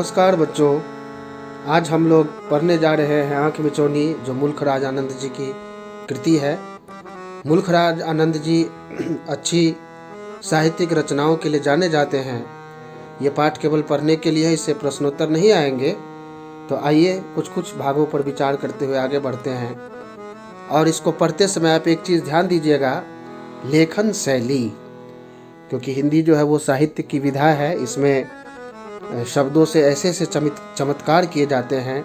नमस्कार बच्चों। आज हम लोग पढ़ने जा रहे हैं आँख मिचौनी, जो मुल्खराज आनंद जी की कृति है। मुल्खराज आनंद जी अच्छी साहित्यिक रचनाओं के लिए जाने जाते हैं। ये पाठ केवल पढ़ने के लिए है, इससे प्रश्नोत्तर नहीं आएंगे। तो आइए कुछ कुछ भागों पर विचार करते हुए आगे बढ़ते हैं। और इसको पढ़ते समय आप एक चीज़ ध्यान दीजिएगा, लेखन शैली, क्योंकि हिंदी जो है वो साहित्य की विधा है। इसमें शब्दों से ऐसे ऐसे चमत्कार किए जाते हैं,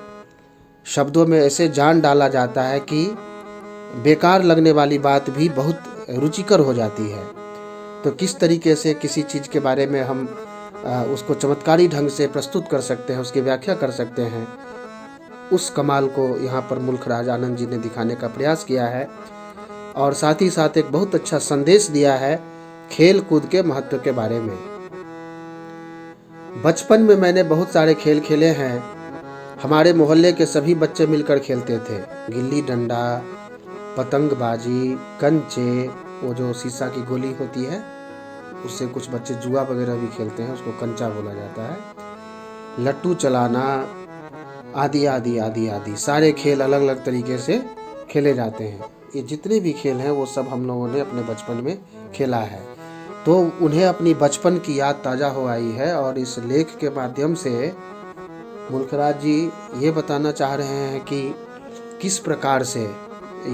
शब्दों में ऐसे जान डाला जाता है कि बेकार लगने वाली बात भी बहुत रुचिकर हो जाती है। तो किस तरीके से किसी चीज़ के बारे में हम उसको चमत्कारी ढंग से प्रस्तुत कर सकते हैं, उसकी व्याख्या कर सकते हैं, उस कमाल को यहाँ पर मुल्खराज आनंद जी ने दिखाने का प्रयास किया है। और साथ ही साथ एक बहुत अच्छा संदेश दिया है खेल कूद के महत्व के बारे में। बचपन में मैंने बहुत सारे खेल खेले हैं। हमारे मोहल्ले के सभी बच्चे मिलकर खेलते थे। गिल्ली डंडा, पतंगबाजी, कंचे, वो जो शीशा की गोली होती है उससे कुछ बच्चे जुआ वगैरह भी खेलते हैं, उसको कंचा बोला जाता है, लट्टू चलाना आदि आदि आदि आदि सारे खेल अलग अलग तरीके से खेले जाते हैं। ये जितने भी खेल हैं वो सब हम लोगों ने अपने बचपन में खेला है। तो उन्हें अपनी बचपन की याद ताज़ा हो आई है। और इस लेख के माध्यम से मुल्खराज जी ये बताना चाह रहे हैं कि किस प्रकार से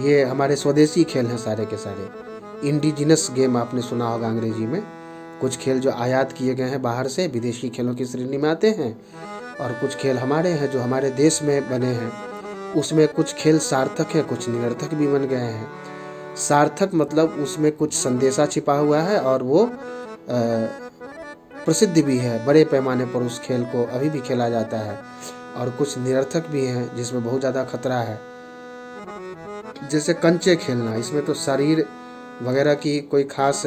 ये हमारे स्वदेशी खेल हैं सारे के सारे। इंडिजिनस गेम आपने सुना होगा अंग्रेजी में। कुछ खेल जो आयात किए गए हैं बाहर से, विदेशी खेलों की श्रेणी में आते हैं, और कुछ खेल हमारे हैं जो हमारे देश में बने हैं। उसमें कुछ खेल सार्थक हैं, कुछ निरर्थक भी बन गए हैं। सार्थक मतलब उसमें कुछ संदेशा छिपा हुआ है और वो प्रसिद्ध भी है, बड़े पैमाने पर उस खेल को अभी भी खेला जाता है। और कुछ निरर्थक भी हैं जिसमें बहुत ज़्यादा खतरा है, जैसे कंचे खेलना। इसमें तो शरीर वगैरह की कोई खास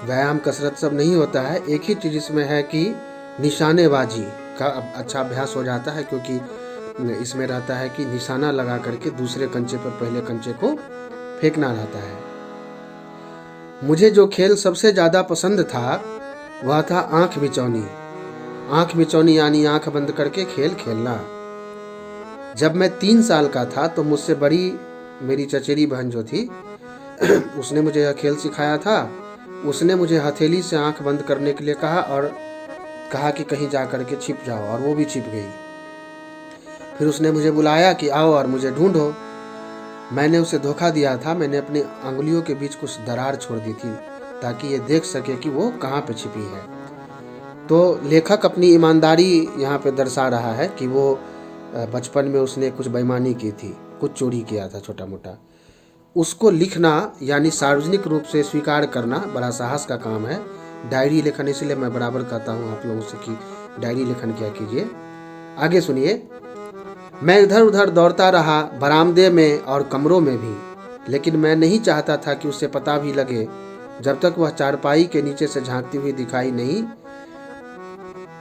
व्यायाम कसरत सब नहीं होता है। एक ही चीज़ इसमें है कि निशानेबाजी का अच्छा अभ्यास हो जाता है, क्योंकि इसमें रहता है कि निशाना लगा करके दूसरे कंचे पर पहले कंचे को फेंकना रहता है। मुझे जो खेल सबसे ज़्यादा पसंद था वह था आँख मिचौनी। आँख मिचौनी यानी आँख बंद करके खेल खेलना। जब मैं 3 साल का था तो मुझसे बड़ी मेरी चचेरी बहन जो थी उसने मुझे यह खेल सिखाया था। उसने मुझे हथेली से आँख बंद करने के लिए कहा और कहा कि कहीं जा कर के छिप जाओ, और वो भी छिप गई। फिर उसने मुझे बुलाया कि आओ और मुझे ढूंढो। मैंने उसे धोखा दिया था। मैंने अपनी अंगुलियों के बीच कुछ दरार छोड़ दी थी ताकि ये देख सके कि वो कहाँ पे छिपी है। तो लेखक अपनी ईमानदारी यहाँ पे दर्शा रहा है कि वो बचपन में उसने कुछ बेईमानी की थी, कुछ चोरी किया था छोटा मोटा। उसको लिखना यानी सार्वजनिक रूप से स्वीकार करना बड़ा साहस का काम है। डायरी लेखन, इसलिए मैं बराबर कहता हूँ आप लोगों से कि डायरी लेखन क्या कीजिए। आगे सुनिए। मैं इधर उधर दौड़ता रहा, बरामदे में और कमरों में भी, लेकिन मैं नहीं चाहता था कि उसे पता भी लगे जब तक वह चारपाई के नीचे से झांकती हुई दिखाई नहीं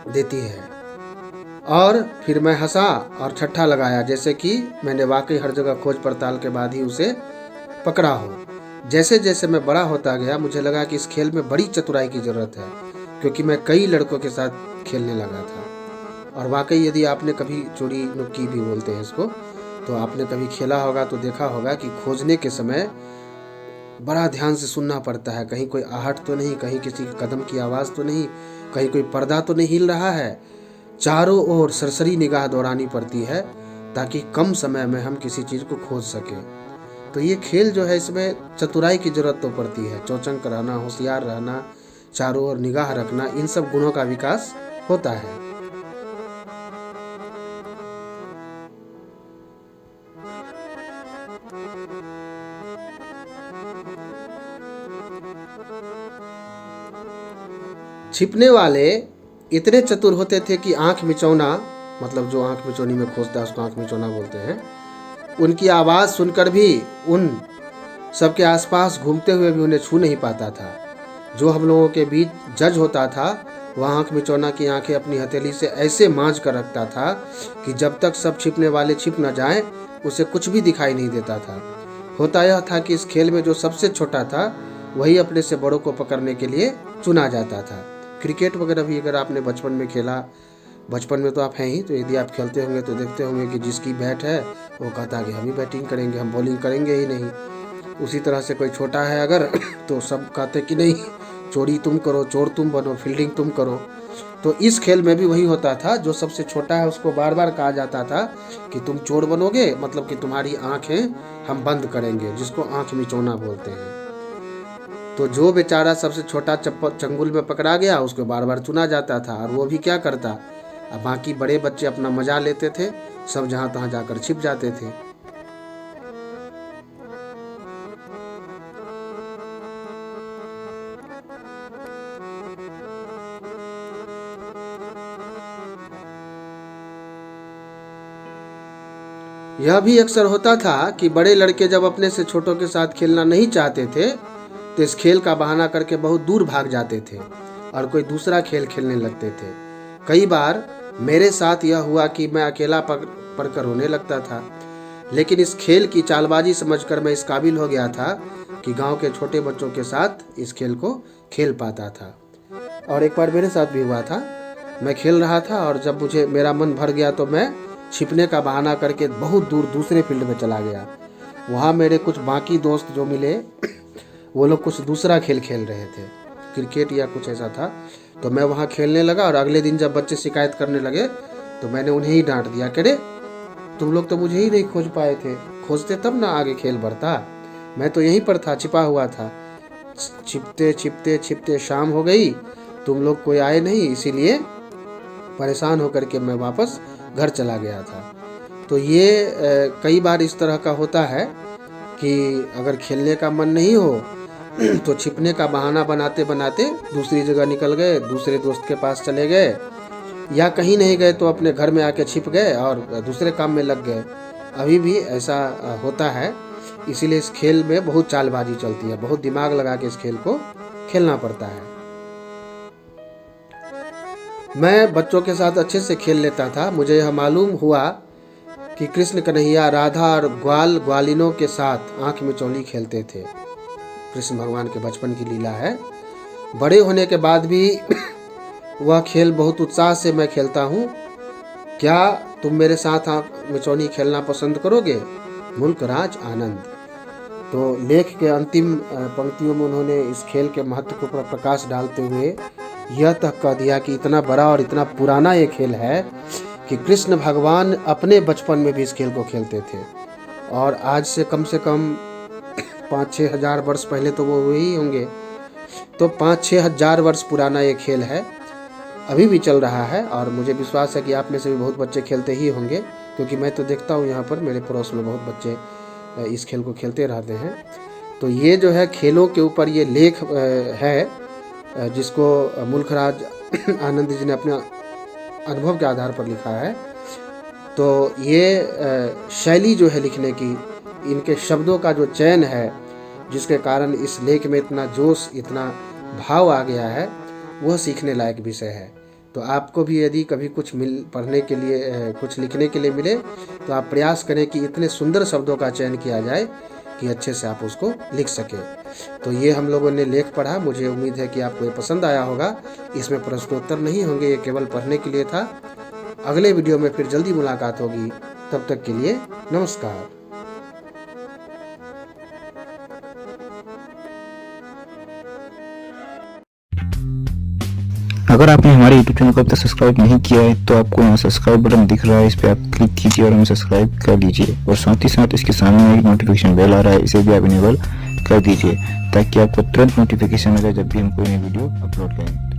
देती है। और फिर मैं हंसा और ठट्ठा लगाया, जैसे कि मैंने वाकई हर जगह खोज पड़ताल के बाद ही उसे पकड़ा हो। जैसे जैसे मैं बड़ा होता गया मुझे लगा कि इस खेल में बड़ी चतुराई की ज़रूरत है, क्योंकि मैं कई लड़कों के साथ खेलने लगा था। और वाकई यदि आपने कभी चोरी नुक्की भी बोलते हैं इसको, तो आपने कभी खेला होगा तो देखा होगा कि खोजने के समय बड़ा ध्यान से सुनना पड़ता है। कहीं कोई आहट तो नहीं, कहीं किसी के कदम की आवाज़ तो नहीं, कहीं कोई पर्दा तो नहीं हिल रहा है। चारों ओर सरसरी निगाह दौड़ानी पड़ती है ताकि कम समय में हम किसी चीज़ को खोज सकें। तो ये खेल जो है इसमें चतुराई की ज़रूरत तो पड़ती है। चौचंक रहना, होशियार रहना, चारों ओर निगाह रखना, इन सब गुणों का विकास होता है। छिपने वाले इतने चतुर होते थे कि आँख मिचौना, मतलब जो आँख मिचौनी में खोजता है उसको आँख मिचौना बोलते हैं, उनकी आवाज़ सुनकर भी उन सबके आसपास घूमते हुए भी उन्हें छू नहीं पाता था। जो हम लोगों के बीच जज होता था वह आँख मिचौना की आंखें अपनी हथेली से ऐसे मांझ कर रखता था कि जब तक सब छिपने वाले छिप न जाएं उसे कुछ भी दिखाई नहीं देता था। होता यह था कि इस खेल में जो सबसे छोटा था वही अपने से बड़ों को पकड़ने के लिए चुना जाता था, क्रिकेट वगैरह भी अगर आपने बचपन में खेला, बचपन में तो आप हैं ही, तो यदि आप खेलते होंगे तो देखते होंगे कि जिसकी बैट है वो कहता है कि हम ही बैटिंग करेंगे, हम बॉलिंग करेंगे ही नहीं। उसी तरह से कोई छोटा है अगर तो सब कहते कि नहीं, चोरी तुम करो, चोर तुम बनो, फील्डिंग तुम करो। तो इस खेल में भी वही होता था, जो सबसे छोटा है उसको बार बार कहा जाता था कि तुम चोर बनोगे, मतलब कि तुम्हारी आंखें हम बंद करेंगे, जिसको आंख मिचौना बोलते हैं। तो जो बेचारा सबसे छोटा चंगुल में पकड़ा गया उसको बार बार चुना जाता था, और वो भी क्या करता, अब बाकी बड़े बच्चे अपना मजा लेते थे, सब जहां तहां जाकर छिप जाते थे। यह भी अक्सर होता था कि बड़े लड़के जब अपने से छोटों के साथ खेलना नहीं चाहते थे तो इस खेल का बहाना करके बहुत दूर भाग जाते थे और कोई दूसरा खेल खेलने लगते थे। कई बार मेरे साथ यह हुआ कि मैं अकेला पढ़कर रोने लगता था, लेकिन इस खेल की चालबाजी समझकर मैं इस काबिल हो गया था कि गांव के छोटे बच्चों के साथ इस खेल को खेल पाता था। और एक बार मेरे साथ भी हुआ था, मैं खेल रहा था और जब मुझे मेरा मन भर गया तो मैं छिपने का बहाना करके बहुत दूर दूसरे फील्ड में चला गया। वहाँ मेरे कुछ बाकी दोस्त जो मिले वो लोग कुछ दूसरा खेल खेल रहे थे, क्रिकेट या कुछ ऐसा था। तो मैं वहाँ खेलने लगा और अगले दिन जब बच्चे शिकायत करने लगे तो मैंने उन्हें ही डांट दिया, करे तुम लोग तो मुझे ही नहीं खोज पाए थे, खोजते तब ना आगे खेल बढ़ता, मैं तो यहीं पर था, छिपा हुआ था। छिपते छिपते छिपते शाम हो गई, तुम लोग कोई आए नहीं, इसीलिए परेशान होकर के मैं वापस घर चला गया था। तो ये कई बार इस तरह का होता है कि अगर खेलने का मन नहीं हो तो छिपने का बहाना बनाते बनाते दूसरी जगह निकल गए, दूसरे दोस्त के पास चले गए, या कहीं नहीं गए तो अपने घर में आके छिप गए और दूसरे काम में लग गए। अभी भी ऐसा होता है, इसीलिए इस खेल में बहुत चालबाजी चलती है, बहुत दिमाग लगा के इस खेल को खेलना पड़ता है। मैं बच्चों के साथ अच्छे से खेल लेता था। मुझे यह मालूम हुआ कि कृष्ण कन्हैया राधा और ग्वाल ग्वालिनों के साथ आंख मिचौली खेलते थे। कृष्ण भगवान के बचपन की लीला है। बड़े होने के बाद भी वह खेल बहुत उत्साह से मैं खेलता हूँ। क्या तुम मेरे साथ आंख मिचौली खेलना पसंद करोगे? मुल्क राज आनंद। तो लेख के अंतिम पंक्तियों में उन्होंने इस खेल के महत्व पर प्रकाश डालते हुए यह तक कह दिया कि इतना बड़ा और इतना पुराना ये खेल है कि कृष्ण भगवान अपने बचपन में भी इस खेल को खेलते थे, और आज से कम 5-6 हजार वर्ष पहले तो वो हुए ही होंगे। तो 5-6 हजार वर्ष पुराना ये खेल है, अभी भी चल रहा है, और मुझे विश्वास है कि आप में से भी बहुत बच्चे खेलते ही होंगे, क्योंकि मैं तो देखता हूँ यहाँ पर मेरे पड़ोस में बहुत बच्चे इस खेल को खेलते रहते हैं। तो ये जो है खेलों के ऊपर ये लेख है जिसको मुल्क राज आनंद जी ने अपने अनुभव के आधार पर लिखा है। तो ये शैली जो है लिखने की, इनके शब्दों का जो चयन है, जिसके कारण इस लेख में इतना जोश, इतना भाव आ गया है, वह सीखने लायक विषय है। तो आपको भी यदि कभी कुछ पढ़ने के लिए, कुछ लिखने के लिए मिले तो आप प्रयास करें कि इतने सुंदर शब्दों का चयन किया जाए कि अच्छे से आप उसको लिख सकें। तो ये हम लोगों ने लेख पढ़ा, मुझे उम्मीद है कि आपको ये पसंद आया होगा। इसमें प्रश्नोत्तर नहीं होंगे, ये केवल पढ़ने के लिए था। अगले वीडियो में फिर जल्दी मुलाकात होगी, तब तक के लिए नमस्कार। अगर आपने हमारे YouTube चैनल को अब तक सब्सक्राइब नहीं किया है तो आपको यहाँ सब्सक्राइब बटन दिख रहा है, इस पर आप क्लिक कीजिए और हमें सब्सक्राइब कर लीजिए। और साथ ही साथ इसके सामने एक नोटिफिकेशन बेल आ रहा है, इसे भी आप इनेबल कर दीजिए ताकि आपको तुरंत नोटिफिकेशन मिले जब भी हम कोई नई वीडियो अपलोड करें।